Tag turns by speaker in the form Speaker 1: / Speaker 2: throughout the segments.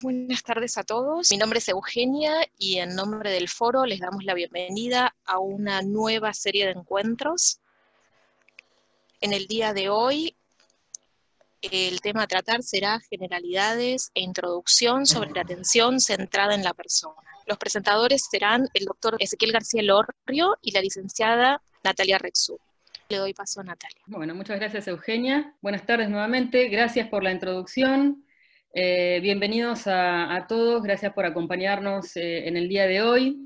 Speaker 1: Buenas tardes a todos. Mi nombre es Eugenia y en nombre del foro les damos la bienvenida a una nueva serie de encuentros. En el día de hoy, el tema a tratar será generalidades e introducción sobre la atención centrada en la persona. Los presentadores serán el doctor Ezequiel García Lorrio y la licenciada Natalia Rexú. Le doy paso a Natalia.
Speaker 2: Bueno, muchas gracias, Eugenia. Buenas tardes nuevamente. Gracias por la introducción. Bienvenidos a todos. Gracias por acompañarnos en el día de hoy.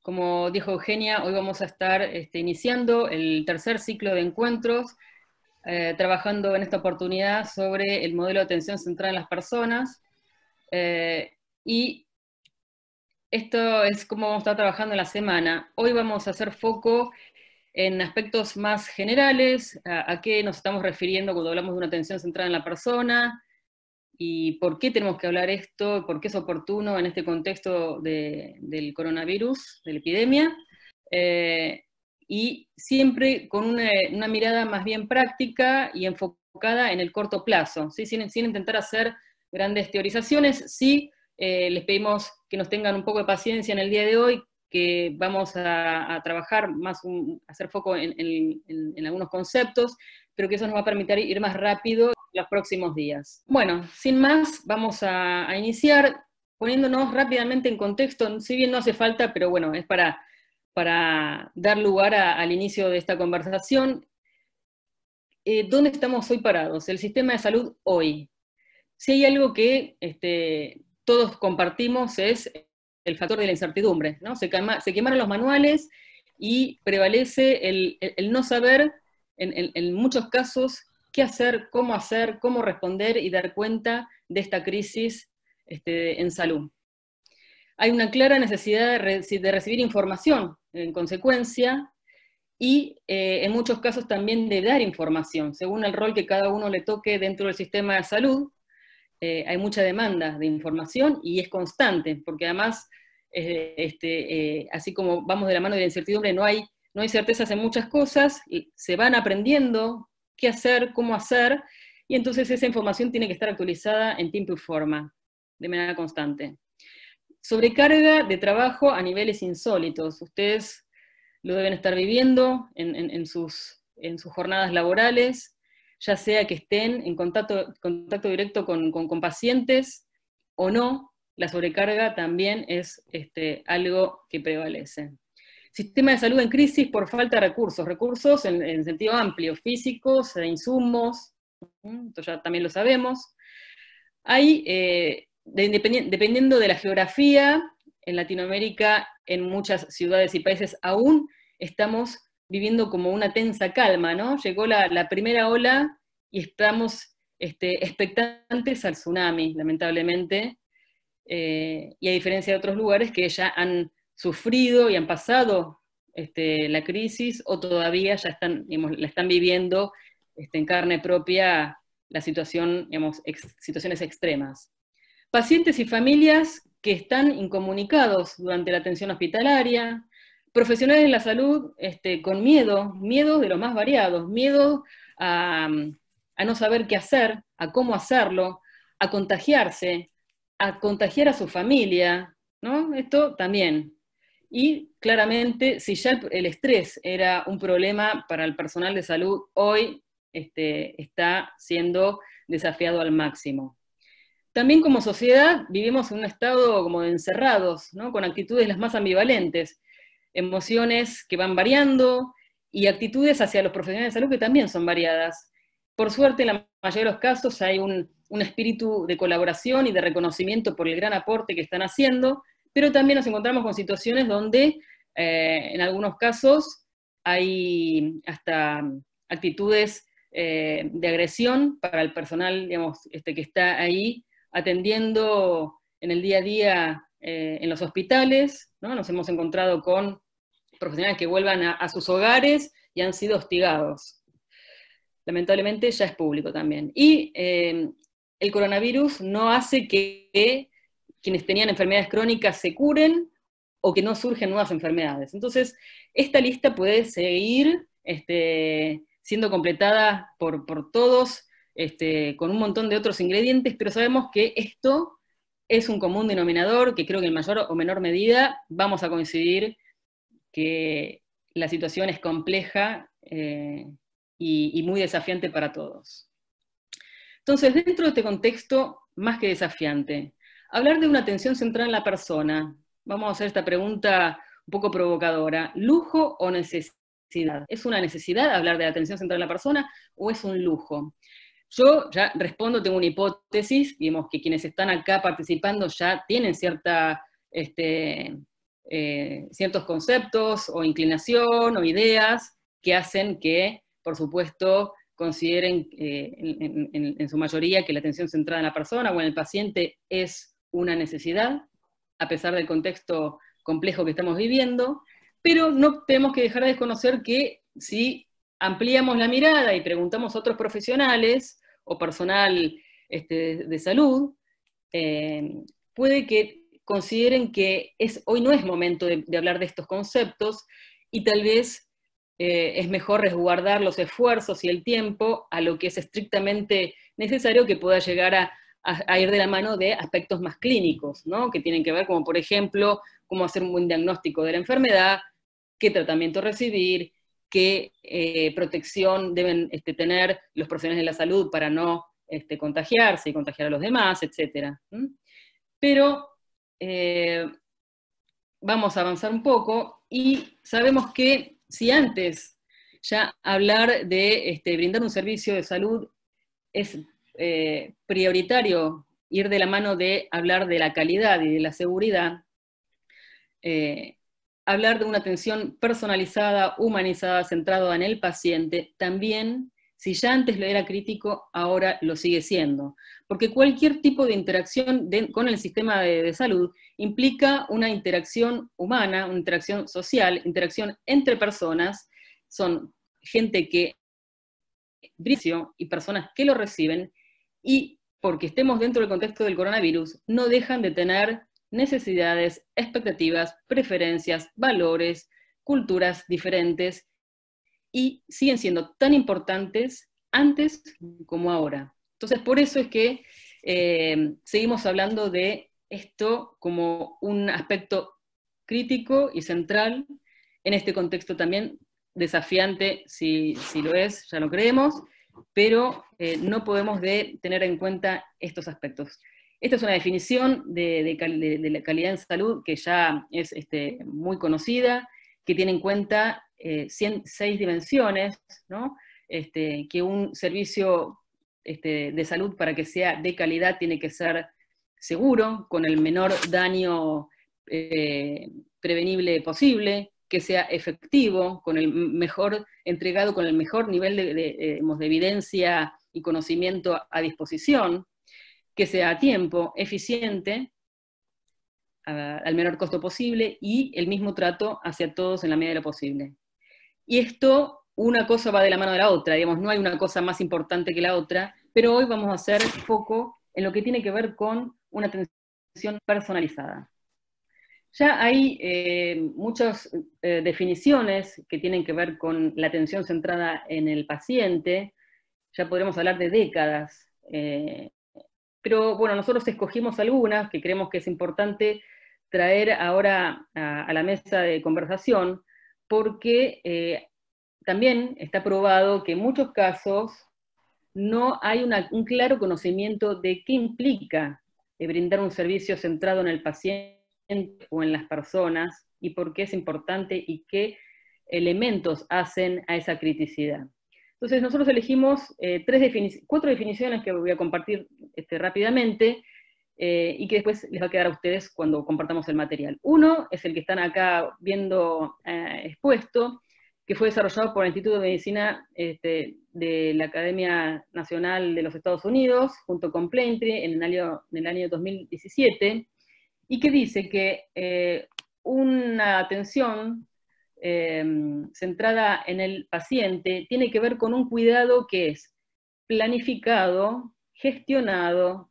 Speaker 2: Como dijo Eugenia, hoy vamos a estar iniciando el tercer ciclo de encuentros, trabajando en esta oportunidad sobre el modelo de atención centrada en las personas. Y esto es como vamos a estar trabajando en la semana. Hoy vamos a hacer foco en aspectos más generales, a qué nos estamos refiriendo cuando hablamos de una atención centrada en la persona, y por qué tenemos que hablar esto, por qué es oportuno en este contexto del coronavirus, de la epidemia, y siempre con una mirada más bien práctica y enfocada en el corto plazo, ¿sí? sin intentar hacer grandes teorizaciones. Sí, les pedimos que nos tengan un poco de paciencia en el día de hoy, que vamos a trabajar más, hacer foco en algunos conceptos, pero que eso nos va a permitir ir más rápido los próximos días. Bueno, sin más, vamos a iniciar poniéndonos rápidamente en contexto, si bien no hace falta, pero bueno, es para dar lugar al inicio de esta conversación. ¿Dónde estamos hoy parados? El sistema de salud hoy. Si hay algo que todos compartimos es el factor de la incertidumbre, ¿no? Se quemaron los manuales y prevalece el no saber, en muchos casos, qué hacer, cómo responder y dar cuenta de esta crisis en salud. Hay una clara necesidad de recibir información, en consecuencia, y en muchos casos también de dar información, según el rol que cada uno le toque dentro del sistema de salud. Hay mucha demanda de información y es constante, porque además, así como vamos de la mano de la incertidumbre, no hay certezas en muchas cosas, y se van aprendiendo qué hacer, cómo hacer, y entonces esa información tiene que estar actualizada en tiempo y forma, de manera constante. Sobrecarga de trabajo a niveles insólitos. Ustedes lo deben estar viviendo en sus jornadas laborales, ya sea que estén en contacto directo con pacientes o no. La sobrecarga también es algo que prevalece. Sistema de salud en crisis por falta de recursos en sentido amplio, físicos, insumos, esto ya también lo sabemos. Hay, dependiendo de la geografía, en Latinoamérica, en muchas ciudades y países aún estamos viviendo como una tensa calma, ¿no? Llegó la primera ola y estamos expectantes al tsunami, lamentablemente, y a diferencia de otros lugares que ya han sufrido y han pasado la crisis, o todavía ya la están viviendo en carne propia la situación, situaciones extremas. Pacientes y familias que están incomunicados durante la atención hospitalaria, profesionales de la salud con miedo de los más variados, miedo a no saber qué hacer, a cómo hacerlo, a contagiarse, a contagiar a su familia, ¿no? Esto también. Y claramente, si ya el estrés era un problema para el personal de salud, hoy está siendo desafiado al máximo. También como sociedad vivimos en un estado como de encerrados, ¿no? Con actitudes las más ambivalentes, emociones que van variando y actitudes hacia los profesionales de salud que también son variadas. Por suerte, en la mayoría de los casos hay un espíritu de colaboración y de reconocimiento por el gran aporte que están haciendo, pero también nos encontramos con situaciones donde en algunos casos hay hasta actitudes de agresión para el personal, digamos, que está ahí atendiendo en el día a día en los hospitales, ¿no? Nos hemos encontrado con profesionales que vuelvan a sus hogares y han sido hostigados. Lamentablemente ya es público también. Y el coronavirus no hace que quienes tenían enfermedades crónicas se curen o que no surgen nuevas enfermedades. Entonces, esta lista puede seguir siendo completada por todos, con un montón de otros ingredientes, pero sabemos que esto es un común denominador que creo que en mayor o menor medida vamos a coincidir que la situación es compleja y muy desafiante para todos. Entonces, dentro de este contexto, más que desafiante, hablar de una atención centrada en la persona, vamos a hacer esta pregunta un poco provocadora: ¿lujo o necesidad? ¿Es una necesidad hablar de atención centrada en la persona o es un lujo? Yo ya respondo, tengo una hipótesis, digamos que quienes están acá participando ya tienen ciertos conceptos o inclinación o ideas que hacen que, por supuesto, consideren en su mayoría que la atención centrada en la persona o en el paciente es una necesidad, a pesar del contexto complejo que estamos viviendo, pero no tenemos que dejar de desconocer que si ampliamos la mirada y preguntamos a otros profesionales o personal de salud, puede que consideren que hoy no es momento de hablar de estos conceptos y tal vez es mejor resguardar los esfuerzos y el tiempo a lo que es estrictamente necesario, que pueda llegar a ir de la mano de aspectos más clínicos, ¿no? Que tienen que ver, como por ejemplo, cómo hacer un buen diagnóstico de la enfermedad, qué tratamiento recibir, qué protección deben tener los profesionales de la salud para no contagiarse y contagiar a los demás, etc. Pero vamos a avanzar un poco y sabemos que si antes ya hablar de brindar un servicio de salud es prioritario ir de la mano de hablar de la calidad y de la seguridad, hablar de una atención personalizada, humanizada, centrada en el paciente, también, si ya antes lo era crítico, ahora lo sigue siendo. Porque cualquier tipo de interacción con el sistema de salud implica una interacción humana, una interacción social, interacción entre personas, son gente que y personas que lo reciben, y porque estemos dentro del contexto del coronavirus, no dejan de tener necesidades, expectativas, preferencias, valores, culturas diferentes, y siguen siendo tan importantes antes como ahora. Entonces, por eso es que seguimos hablando de esto como un aspecto crítico y central en este contexto también desafiante, si lo es, ya lo creemos, pero no podemos tener en cuenta estos aspectos. Esta es una definición de la calidad en salud que ya es muy conocida, que tiene en cuenta 6 dimensiones, ¿no? Que un servicio de salud, para que sea de calidad, tiene que ser seguro, con el menor daño prevenible posible, que sea efectivo, entregado con el mejor nivel de evidencia y conocimiento a disposición, que sea a tiempo, eficiente, al menor costo posible, y el mismo trato hacia todos en la medida de lo posible. Y esto, una cosa va de la mano de la otra, digamos, no hay una cosa más importante que la otra, pero hoy vamos a hacer foco en lo que tiene que ver con una atención personalizada. Ya hay muchas definiciones que tienen que ver con la atención centrada en el paciente, ya podremos hablar de décadas, pero bueno, nosotros escogimos algunas que creemos que es importante traer ahora a la mesa de conversación, porque también está probado que en muchos casos no hay un claro conocimiento de qué implica brindar un servicio centrado en el paciente o en las personas, y por qué es importante y qué elementos hacen a esa criticidad. Entonces nosotros elegimos 4 definiciones que voy a compartir rápidamente, y que después les va a quedar a ustedes cuando compartamos el material. Uno es el que están acá viendo expuesto, que fue desarrollado por el Instituto de Medicina de la Academia Nacional de los Estados Unidos, junto con Plaintree, en el año 2017, y que dice que una atención centrada en el paciente tiene que ver con un cuidado que es planificado, gestionado,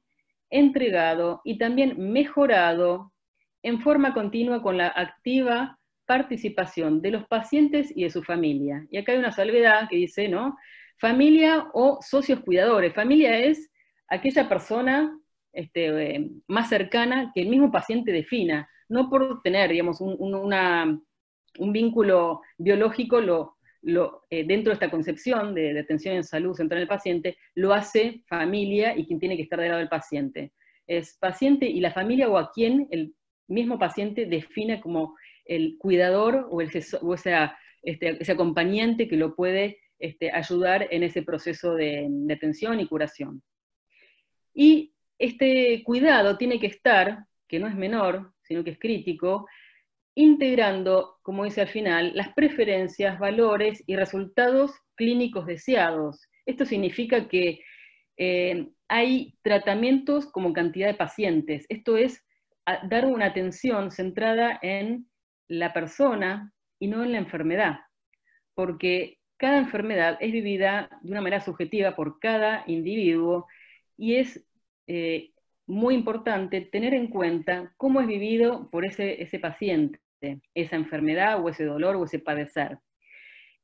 Speaker 2: entregado y también mejorado en forma continua con la activa participación de los pacientes y de su familia. Y acá hay una salvedad que dice, ¿no? Familia o socios cuidadores. Familia es aquella persona más cercana que el mismo paciente defina, no por tener, digamos, un vínculo biológico dentro de esta concepción de atención en salud centrada en el paciente, lo hace familia y quien tiene que estar del lado del paciente. Es paciente y la familia o a quien el mismo paciente define como el cuidador o ese acompañante que lo puede ayudar en ese proceso de atención y curación. Y este cuidado tiene que estar, que no es menor, sino que es crítico, integrando, como dice al final, las preferencias, valores y resultados clínicos deseados. Esto significa que hay tratamientos como cantidad de pacientes. Esto es dar una atención centrada en la persona y no en la enfermedad, porque cada enfermedad es vivida de una manera subjetiva por cada individuo y es muy importante tener en cuenta cómo es vivido por ese paciente, esa enfermedad o ese dolor o ese padecer.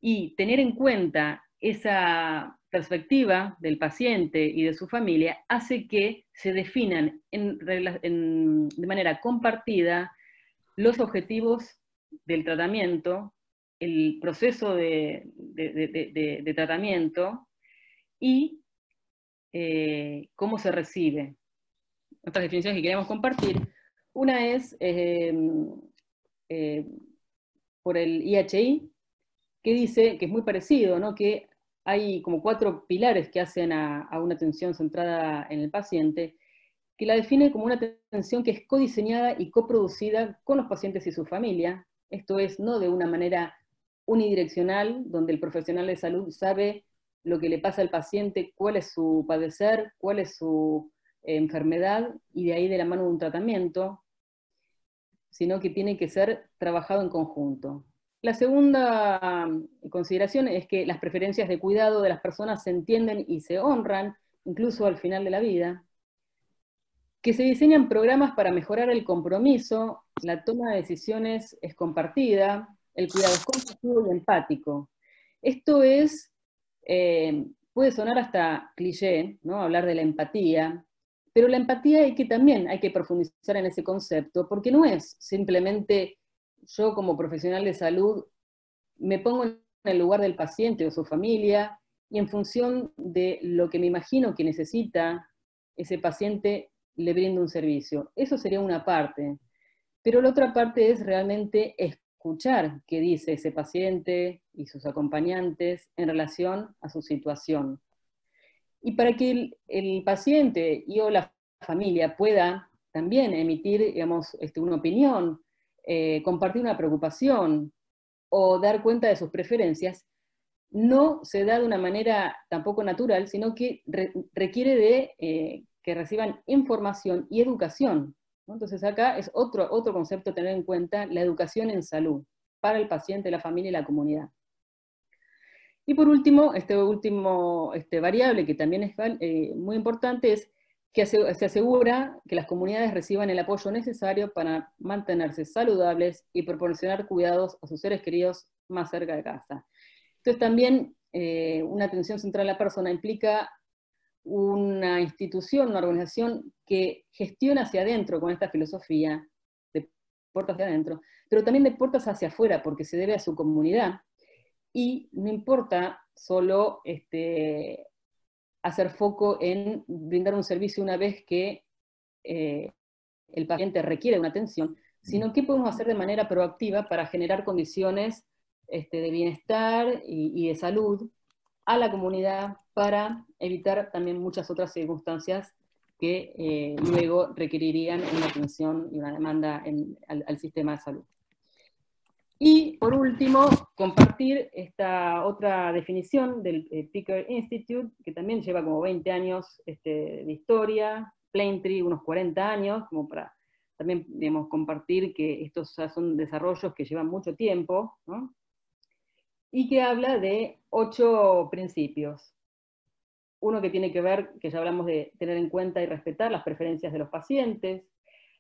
Speaker 2: Y tener en cuenta esa perspectiva del paciente y de su familia hace que se definan de manera compartida los objetivos del tratamiento, el proceso de tratamiento y cómo se recibe. Otras definiciones que queremos compartir, una es por el IHI, que dice, que es muy parecido, ¿no? Que hay como 4 pilares que hacen a una atención centrada en el paciente, que la define como una atención que es codiseñada y coproducida con los pacientes y su familia. Esto es, no de una manera unidireccional, donde el profesional de salud sabe lo que le pasa al paciente, cuál es su padecer, cuál es su enfermedad, y de ahí de la mano de un tratamiento, sino que tiene que ser trabajado en conjunto. La segunda consideración es que las preferencias de cuidado de las personas se entienden y se honran, incluso al final de la vida, que se diseñan programas para mejorar el compromiso, la toma de decisiones es compartida, el cuidado es compasivo y empático. Esto es, puede sonar hasta cliché, ¿no? Hablar de la empatía, pero la empatía también hay que profundizar en ese concepto, porque no es simplemente yo como profesional de salud me pongo en el lugar del paciente o su familia, y en función de lo que me imagino que necesita ese paciente, le brindo un servicio. Eso sería una parte. Pero la otra parte es realmente escuchar qué dice ese paciente y sus acompañantes en relación a su situación. Y para que el paciente y o la familia pueda también emitir, digamos, una opinión, compartir una preocupación o dar cuenta de sus preferencias, no se da de una manera tampoco natural, sino que requiere de que reciban información y educación, ¿no? Entonces acá es otro concepto a tener en cuenta, la educación en salud, para el paciente, la familia y la comunidad. Y por último, variable que también es muy importante es que se asegura que las comunidades reciban el apoyo necesario para mantenerse saludables y proporcionar cuidados a sus seres queridos más cerca de casa. Entonces también una atención central a la persona implica una institución, una organización que gestiona hacia adentro con esta filosofía, de puertas hacia adentro, pero también de puertas hacia afuera, porque se debe a su comunidad, y no importa solo hacer foco en brindar un servicio una vez que el paciente requiere una atención, sino qué podemos hacer de manera proactiva para generar condiciones de bienestar y de salud a la comunidad para evitar también muchas otras circunstancias que luego requerirían una atención y una demanda al sistema de salud. Y por último, compartir esta otra definición del Picker Institute, que también lleva como 20 años de historia, Plaintree unos 40 años, como para también, digamos, compartir que estos son desarrollos que llevan mucho tiempo, ¿no? Y que habla de 8 principios. Uno que tiene que ver, que ya hablamos de tener en cuenta y respetar las preferencias de los pacientes,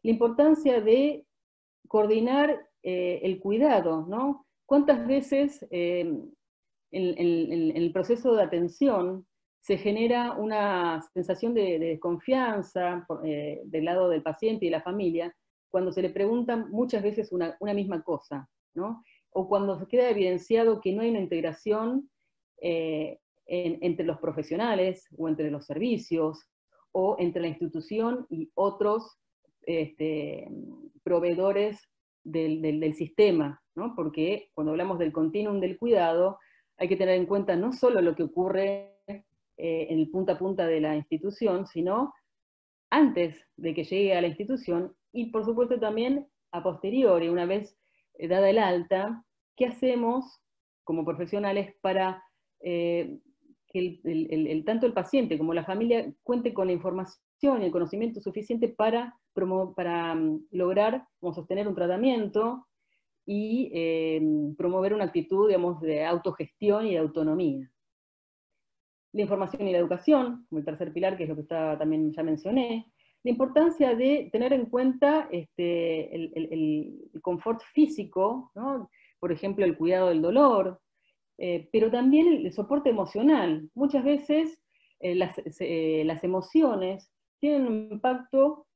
Speaker 2: la importancia de coordinar el cuidado, ¿no? ¿Cuántas veces en el proceso de atención se genera una sensación de desconfianza del lado del paciente y de la familia, cuando se le preguntan muchas veces una misma cosa, ¿no? O cuando se queda evidenciado que no hay una integración entre los profesionales, o entre los servicios, o entre la institución y otros proveedores del sistema, ¿no? Porque cuando hablamos del continuum del cuidado, hay que tener en cuenta no solo lo que ocurre en el punta a punta de la institución, sino antes de que llegue a la institución, y por supuesto también a posteriori, una vez dada el alta, ¿qué hacemos como profesionales para que tanto el paciente como la familia cuente con la información y el conocimiento suficiente para lograr sostener un tratamiento y promover una actitud, digamos, de autogestión y de autonomía? La información y la educación, como el tercer pilar, que es lo que también ya mencioné. La importancia de tener en cuenta el confort físico, ¿no? Por ejemplo, el cuidado del dolor, pero también el soporte emocional. Muchas veces las emociones tienen un impacto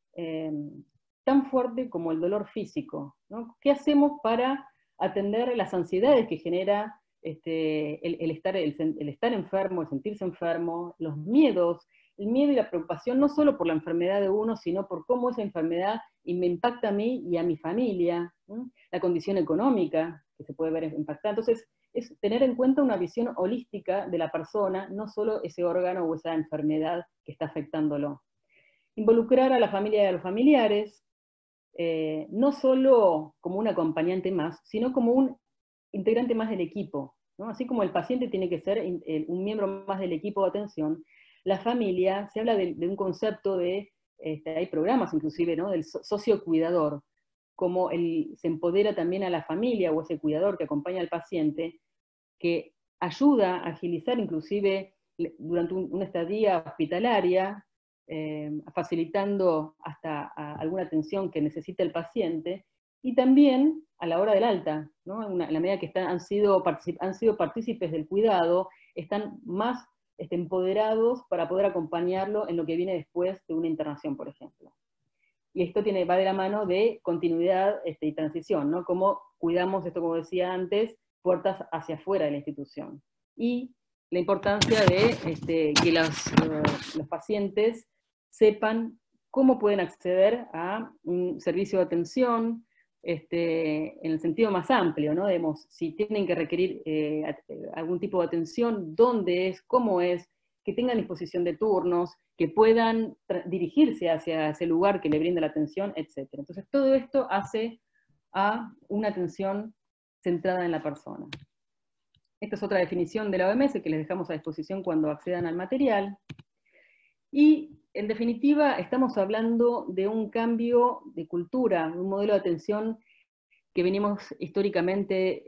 Speaker 2: tan fuerte como el dolor físico, ¿no? ¿Qué hacemos para atender las ansiedades que genera el estar enfermo, el sentirse enfermo, los miedos, el miedo y la preocupación no solo por la enfermedad de uno, sino por cómo esa enfermedad me impacta a mí y a mi familia, ¿no? La condición económica que se puede ver impactada? Entonces, es tener en cuenta una visión holística de la persona, no solo ese órgano o esa enfermedad que está afectándolo. Involucrar a la familia y a los familiares, no solo como un acompañante más, sino como un integrante más del equipo, ¿no? Así como el paciente tiene que ser un miembro más del equipo de atención, la familia, se habla de un concepto de, hay programas inclusive, ¿no? Del socio cuidador, como se empodera también a la familia o ese cuidador que acompaña al paciente, que ayuda a agilizar inclusive durante una estadía hospitalaria, facilitando hasta alguna atención que necesita el paciente, y también a la hora del alta, ¿no? En la medida que han sido partícipes del cuidado, están más empoderados para poder acompañarlo en lo que viene después de una internación, por ejemplo. Y esto va de la mano de continuidad y transición, ¿no? Cómo cuidamos esto, como decía antes, puertas hacia afuera de la institución. Y la importancia de que los pacientes sepan cómo pueden acceder a un servicio de atención, en el sentido más amplio, ¿no? Digamos, si tienen que requerir algún tipo de atención, dónde es, cómo es, que tengan disposición de turnos, que puedan dirigirse hacia ese lugar que le brinda la atención, etc. Entonces todo esto hace a una atención centrada en la persona. Esta es otra definición de la OMS que les dejamos a disposición cuando accedan al material. Y en definitiva estamos hablando de un cambio de cultura, un modelo de atención que venimos históricamente,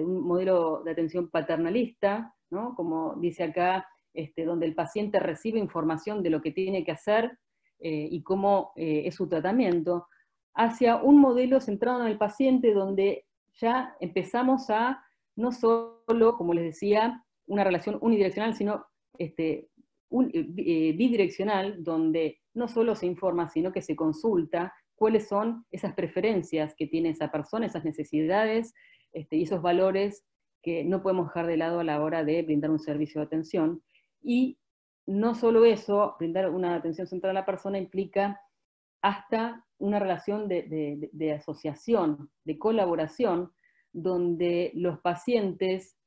Speaker 2: un modelo de atención paternalista, ¿no? Como dice acá, donde el paciente recibe información de lo que tiene que hacer y cómo es su tratamiento, hacia un modelo centrado en el paciente donde ya empezamos a, no solo, como les decía, una relación unidireccional, sino bidireccional, donde no solo se informa, sino que se consulta cuáles son esas preferencias que tiene esa persona, esas necesidades y esos valores que no podemos dejar de lado a la hora de brindar un servicio de atención. Y no solo eso, brindar una atención centrada a la persona implica hasta una relación de asociación, de colaboración, donde los pacientes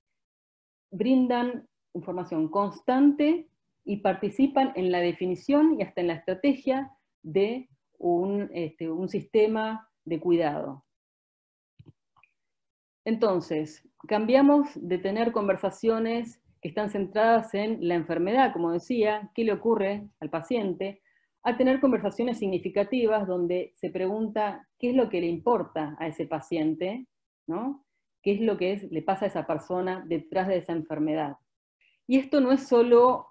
Speaker 2: brindan información constante y participan en la definición y hasta en la estrategia de un sistema de cuidado. Entonces, cambiamos de tener conversaciones que están centradas en la enfermedad, como decía, qué le ocurre al paciente, a tener conversaciones significativas donde se pregunta qué es lo que le importa a ese paciente, ¿no? Qué es lo que le pasa a esa persona detrás de esa enfermedad. Y esto no es solo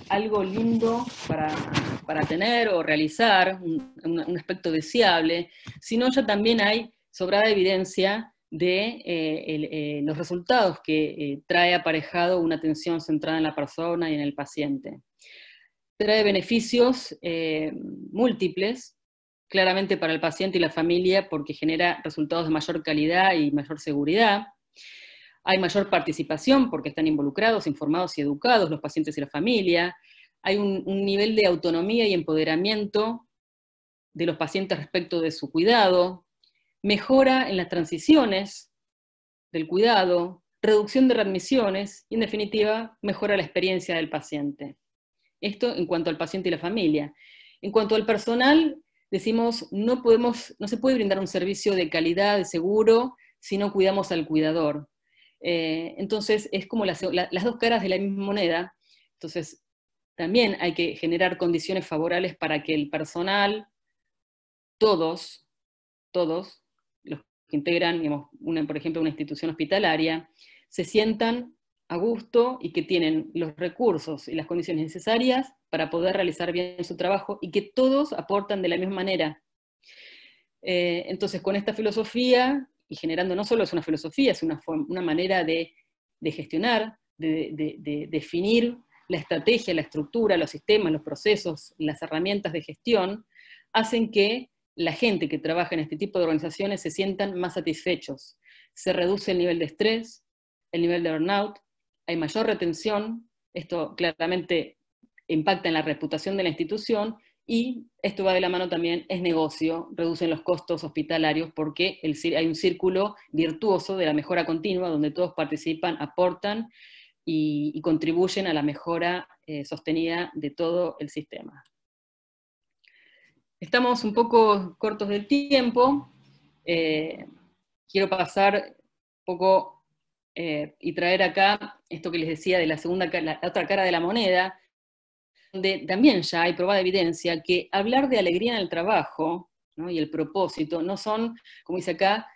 Speaker 2: algo lindo para tener o realizar, un aspecto deseable, sino ya también hay sobrada evidencia de los resultados que trae aparejado una atención centrada en la persona y en el paciente. Trae beneficios múltiples, claramente para el paciente y la familia, porque genera resultados de mayor calidad y mayor seguridad. Hay mayor participación porque están involucrados, informados y educados los pacientes y la familia. Hay un nivel de autonomía y empoderamiento de los pacientes respecto de su cuidado, mejora en las transiciones del cuidado, reducción de readmisiones y, en definitiva, mejora la experiencia del paciente. Esto en cuanto al paciente y la familia. En cuanto al personal, decimos, no se puede brindar un servicio de calidad, de seguro, si no cuidamos al cuidador. Entonces, es como las dos caras de la misma moneda. Entonces, también hay que generar condiciones favorables para que el personal, todos los que integran, digamos, por ejemplo, una institución hospitalaria, se sientan a gusto y que tienen los recursos y las condiciones necesarias para poder realizar bien su trabajo y que todos aportan de la misma manera. Entonces, con esta filosofía, y generando no solo es una filosofía, es una manera de gestionar, de definir la estrategia, la estructura, los sistemas, los procesos, las herramientas de gestión, hacen que la gente que trabaja en este tipo de organizaciones se sientan más satisfechos. Se reduce el nivel de estrés, el nivel de burnout, hay mayor retención, esto claramente impacta en la reputación de la institución, y esto va de la mano también, es negocio, reducen los costos hospitalarios porque hay un círculo virtuoso de la mejora continua donde todos participan, aportan y contribuyen a la mejora sostenida de todo el sistema. Estamos un poco cortos del tiempo, quiero pasar un poco y traer acá esto que les decía de la otra cara de la moneda, donde también ya hay probada evidencia que hablar de alegría en el trabajo, ¿no?, y el propósito no son, como dice acá,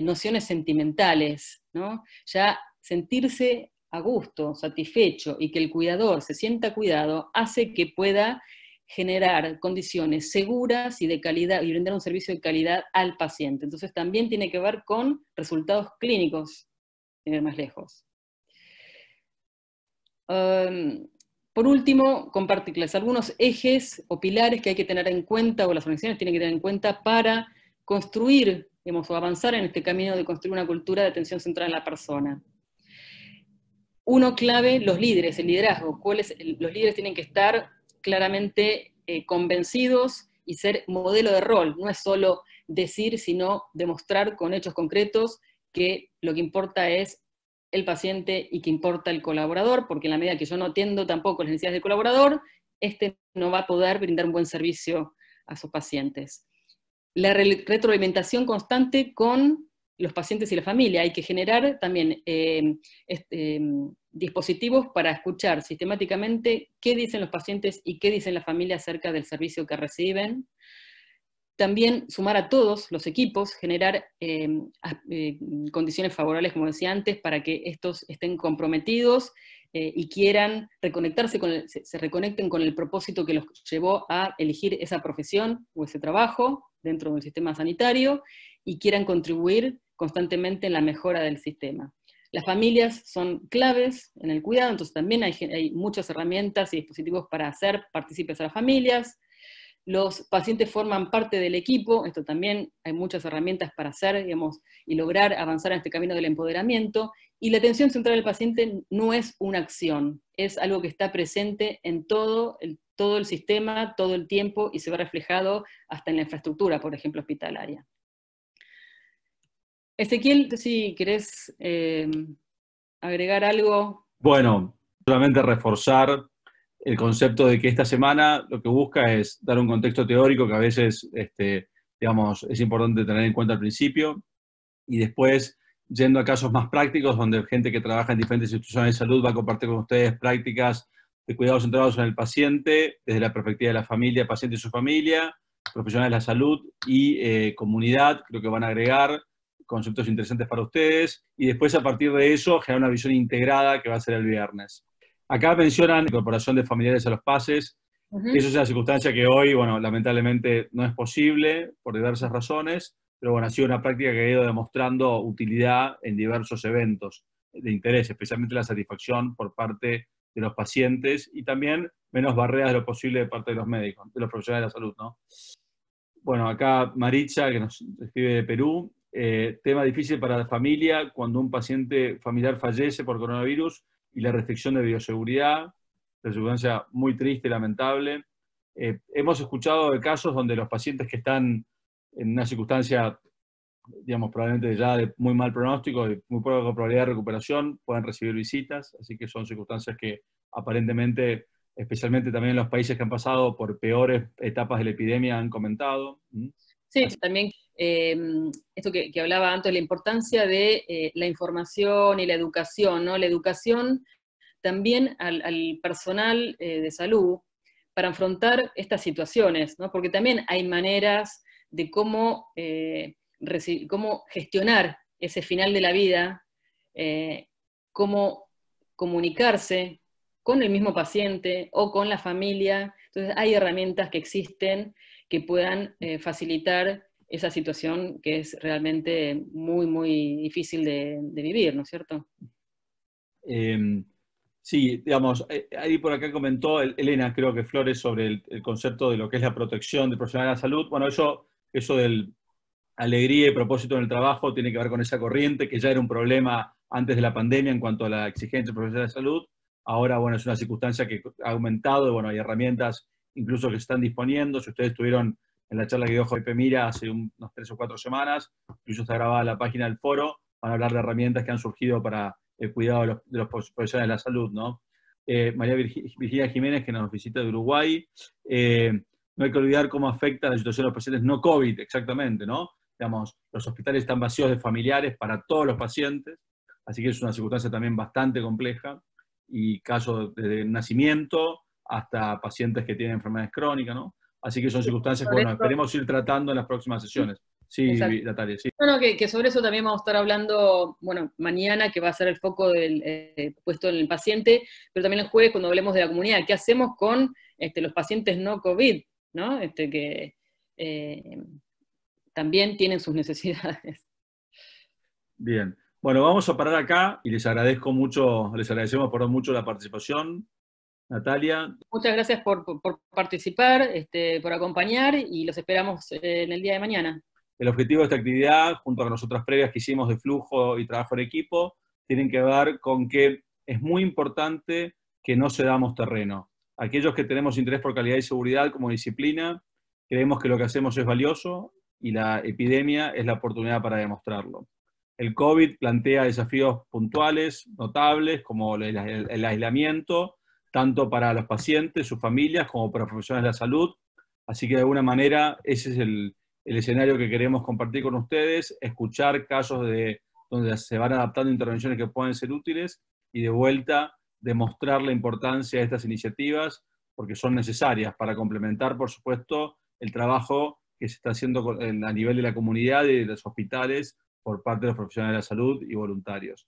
Speaker 2: nociones sentimentales, ¿no? Ya sentirse a gusto, satisfecho, y que el cuidador se sienta cuidado, hace que pueda generar condiciones seguras y de calidad, y brindar un servicio de calidad al paciente. Entonces también tiene que ver con resultados clínicos, sin ir más lejos. Por último, compartirles algunos ejes o pilares que hay que tener en cuenta, o las organizaciones tienen que tener en cuenta para construir, digamos, o avanzar en este camino de construir una cultura de atención centrada en la persona. Uno clave, los líderes, el liderazgo. Los líderes tienen que estar claramente convencidos y ser modelo de rol. No es solo decir, sino demostrar con hechos concretos que lo que importa es el paciente y que importa el colaborador, porque en la medida que yo no atiendo tampoco las necesidades del colaborador, este no va a poder brindar un buen servicio a sus pacientes. La retroalimentación constante con los pacientes y la familia. Hay que generar también dispositivos para escuchar sistemáticamente qué dicen los pacientes y qué dicen la familia acerca del servicio que reciben. También sumar a todos los equipos, generar condiciones favorables, como decía antes, para que estos estén comprometidos y quieran reconectarse se reconecten con el propósito que los llevó a elegir esa profesión o ese trabajo dentro del sistema sanitario, y quieran contribuir constantemente en la mejora del sistema. Las familias son claves en el cuidado, entonces también hay muchas herramientas y dispositivos para hacer partícipes a las familias. Los pacientes forman parte del equipo, esto también hay muchas herramientas para hacer, digamos, y lograr avanzar en este camino del empoderamiento. Y la atención central del paciente no es una acción, es algo que está presente en todo el sistema, todo el tiempo, y se ve reflejado hasta en la infraestructura, por ejemplo, hospitalaria. Ezequiel, si querés agregar algo.
Speaker 3: Bueno, solamente reforzar el concepto de que esta semana lo que busca es dar un contexto teórico que a veces, digamos, es importante tener en cuenta al principio, y después, yendo a casos más prácticos, donde gente que trabaja en diferentes instituciones de salud va a compartir con ustedes prácticas de cuidados centrados en el paciente, desde la perspectiva de la familia, paciente y su familia, profesionales de la salud y comunidad. Creo que van a agregar conceptos interesantes para ustedes, y después a partir de eso generar una visión integrada que va a ser el viernes. Acá mencionan la incorporación de familiares a los PACES. Eso es una circunstancia que hoy, bueno, lamentablemente no es posible por diversas razones, pero bueno, ha sido una práctica que ha ido demostrando utilidad en diversos eventos de interés, especialmente la satisfacción por parte de los pacientes y también menos barreras de lo posible de parte de los médicos, de los profesionales de la salud, ¿no? Bueno, acá Maritza, que nos escribe de Perú, tema difícil para la familia cuando un paciente familiar fallece por coronavirus y la restricción de bioseguridad, la circunstancia muy triste y lamentable. Hemos escuchado de casos donde los pacientes que están en una circunstancia, digamos, probablemente ya de muy mal pronóstico y muy poca probabilidad de recuperación, puedan recibir visitas, así que son circunstancias que aparentemente, especialmente también en los países que han pasado por peores etapas de la epidemia, han comentado.
Speaker 2: Sí, también esto que hablaba antes, la importancia de la información y la educación, ¿no? La educación también al personal de salud para afrontar estas situaciones, ¿no? Porque también hay maneras de cómo gestionar ese final de la vida, cómo comunicarse con el mismo paciente o con la familia. Entonces hay herramientas que existen que puedan facilitar esa situación que es realmente muy, muy difícil de vivir, ¿no es cierto?
Speaker 3: Sí, digamos, ahí por acá comentó Elena, creo que Flores, sobre el concepto de lo que es la protección del profesional de la salud. Bueno, eso del alegría y propósito en el trabajo tiene que ver con esa corriente que ya era un problema antes de la pandemia en cuanto a la exigencia del profesional de salud. Ahora, bueno, es una circunstancia que ha aumentado y bueno, hay herramientas incluso que se están disponiendo. Si ustedes estuvieron en la charla que dio Jope Mira hace unos 3 o 4 semanas, incluso está grabada la página del foro, van a hablar de herramientas que han surgido para el cuidado de los profesionales de la salud, ¿no? María Virginia Jiménez, que nos visita de Uruguay. No hay que olvidar cómo afecta la situación de los pacientes no COVID, exactamente, ¿no? Digamos, los hospitales están vacíos de familiares para todos los pacientes, así que es una circunstancia también bastante compleja, y casos desde nacimiento hasta pacientes que tienen enfermedades crónicas, ¿no? Así que son circunstancias que, bueno, esperemos ir tratando en las próximas sesiones. Sí, Natalia, sí.
Speaker 2: Bueno, que sobre eso también vamos a estar hablando, bueno, mañana, que va a ser el foco puesto en el paciente, pero también el jueves cuando hablemos de la comunidad. ¿Qué hacemos con los pacientes no COVID, ¿no? Que también tienen sus necesidades.
Speaker 3: Bien. Bueno, vamos a parar acá y les agradecemos mucho la participación. Natalia.
Speaker 2: Muchas gracias por participar, por acompañar, y los esperamos en el día de mañana.
Speaker 3: El objetivo de esta actividad, junto con las otras previas que hicimos de flujo y trabajo en equipo, tienen que ver con que es muy importante que no cedamos terreno. Aquellos que tenemos interés por calidad y seguridad como disciplina, creemos que lo que hacemos es valioso y la epidemia es la oportunidad para demostrarlo. El COVID plantea desafíos puntuales, notables, como el aislamiento, tanto para los pacientes, sus familias, como para los profesionales de la salud. Así que de alguna manera ese es el escenario que queremos compartir con ustedes, escuchar casos donde se van adaptando intervenciones que pueden ser útiles y de vuelta demostrar la importancia de estas iniciativas porque son necesarias para complementar, por supuesto, el trabajo que se está haciendo a nivel de la comunidad y de los hospitales por parte de los profesionales de la salud y voluntarios.